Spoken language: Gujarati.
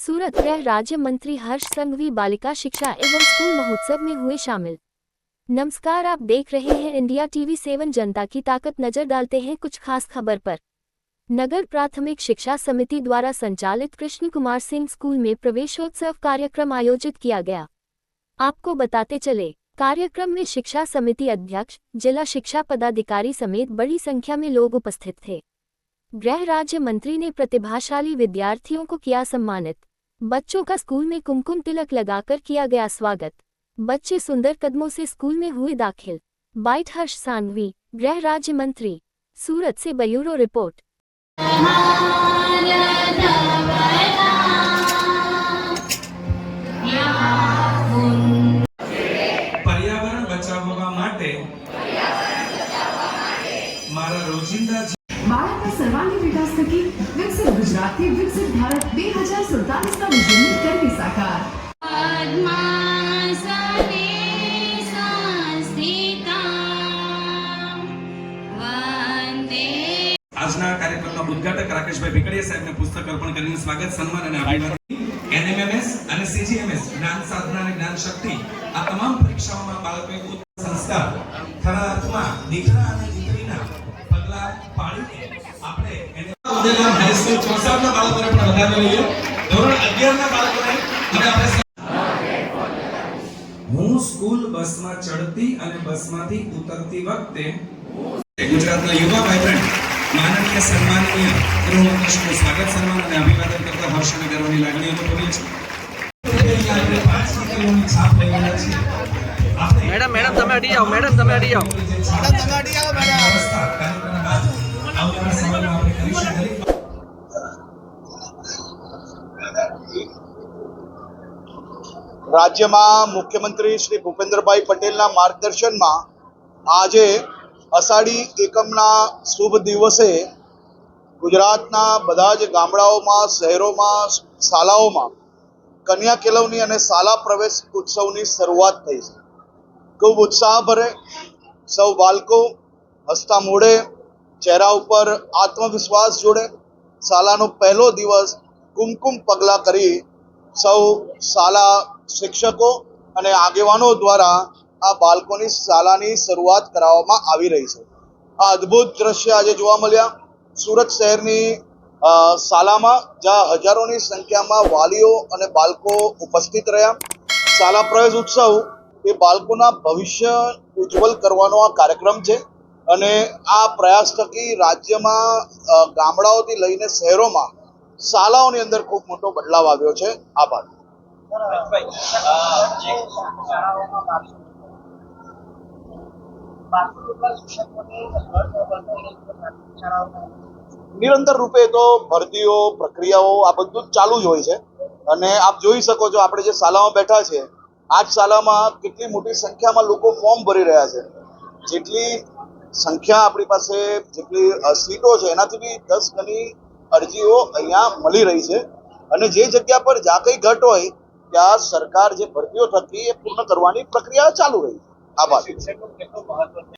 सूरत गृह राज्य मंत्री हर्ष संघवी बालिका शिक्षा एवं स्कूल महोत्सव में हुए शामिल। नमस्कार, आप देख रहे हैं इंडिया टीवी 7 जनता की ताकत। नजर डालते हैं कुछ खास खबर पर। नगर प्राथमिक शिक्षा समिति द्वारा संचालित कृष्ण कुमार सिंह स्कूल में प्रवेशोत्सव कार्यक्रम आयोजित किया गया। आपको बताते चले, कार्यक्रम में शिक्षा समिति अध्यक्ष, जिला शिक्षा पदाधिकारी समेत बड़ी संख्या में लोग उपस्थित थे। गृह राज्य मंत्री ने प्रतिभाशाली विद्यार्थियों को किया सम्मानित। बच्चों का स्कूल में कुमकुम तिलक लगाकर किया गया स्वागत। बच्चे सुंदर कदमों से स्कूल में हुए दाखिल। बाइट हर्ष संघवी, गृह राज्य मंत्री, सूरत से ब्यूरो रिपोर्ट। पर्यावरण बचाववा माटे मारा रोजिंदा બાળકના સર્વાંગી વિકાસ થકી વિકસિત ગુજરાતથી વિકસિત ભારત 2047ના વિઝનને કરવી સાકાર। આજના કાર્યક્રમના ઉદ્ઘાટક રાકેશભાઈ ભીકડીયા સાહેબને પુસ્તક અર્પણ કરીને સ્વાગત, સન્માન અને અભિવાદન। એનએમએમએસ અને સીજીએમએસ જ્ઞાન સાધના અને જ્ઞાન શક્તિ આ તમામ પરીક્ષાઓમાં બાળકોએ ઉત્તમ સંસ્કાર, ખરા અર્થમાં દીકરા અને દીકરીના પગલા પાડીને આપણે એને ઉદેગામ હાઈસ્કૂલ 64 ના બાળકોને પણ વધાવી લઈએ। ધોરણ 11 ના બાળકોને હવે આપણે હું સ્કૂલ બસમાં ચડતી અને બસમાંથી ઉતરતી વખતે ગુજરાતના યુવા વાઇબ્રન્ટ માનનીય સન્માનનીય ગૃહમંત્રીનું સ્વાગત, સન્માન અને અભિવાદન કરતા હર્ષ અને ગર્વની લાગણી અનુભવીએ છીએ। આપણે 5 દીકરીઓની છાપ લઈ રહ્યા છીએ। मैडम તમે અડી જાઓ, मैडम તમે અડી જાઓ, આવનારા સમયમાં આપણે કરીશું। રાજ્યમાં મુખ્યમંત્રી શ્રી ભૂપેન્દ્રભાઈ પટેલના માર્ગદર્શનમાં આજે અષાઢી એકમના શુભ દિવસે ગુજરાતના બધા જ ગામડાઓમાં, શહેરોમાં, શાળાઓમાં કન્યા કેળવણી અને શાળા પ્રવેશ ઉત્સવની શરૂઆત થઈ છે। ખૂબ ઉત્સાહભરે સૌ બાળકો હસતા મોઢે, ચહેરા ઉપર આત્મવિશ્વાસ જોડે શાળાનો પહેલો દિવસ કુમકુમ પગલા કરી સૌ શાળા શિક્ષકો અને આગેવાનો દ્વારા આ બાળકોની શાળાની શરૂઆત કરાવવામાં આવી રહી છે। આ અદ્ભુત દ્રશ્ય આજે જોવા મળ્યા સુરત શહેરની શાળામાં, જ્યાં હજારોની સંખ્યામાં વાલીઓ અને બાળકો ઉપસ્થિત રહ્યા। શાળા પ્રવેશ ઉત્સવ એ બાળકોના ભવિષ્ય ઉજ્જવલ કરવાનો આ કાર્યક્રમ છે અને આ પ્રયાસ થકી રાજ્યમાં ગામડાઓથી લઈને શહેરોમાં શાળાઓની અંદર ખૂબ મોટો બદલાવ આવ્યો છે। આભાર। નિરંતર રૂપે તો ભરતીઓ, પ્રક્રિયાઓ આ બધું જ ચાલુ જ હોય છે અને આપ જોઈ શકો છો આપણે જે શાળામાં બેઠા છે, આ જ શાળામાં કેટલી મોટી સંખ્યામાં લોકો ફોર્મ ભરી રહ્યા છે। જેટલી સંખ્યા આપણી પાસે, જેટલી સીટો છે એનાથી બી 10 ગણી અરજીઓ અહીંયા મળી રહી છે અને જે જગ્યા પર જ્યાં કંઈ ઘટ હોય ત્યાં સરકાર જે ભરતીઓ થકી એ પૂર્ણ કરવાની પ્રક્રિયા ચાલુ રહી છે। આભાર।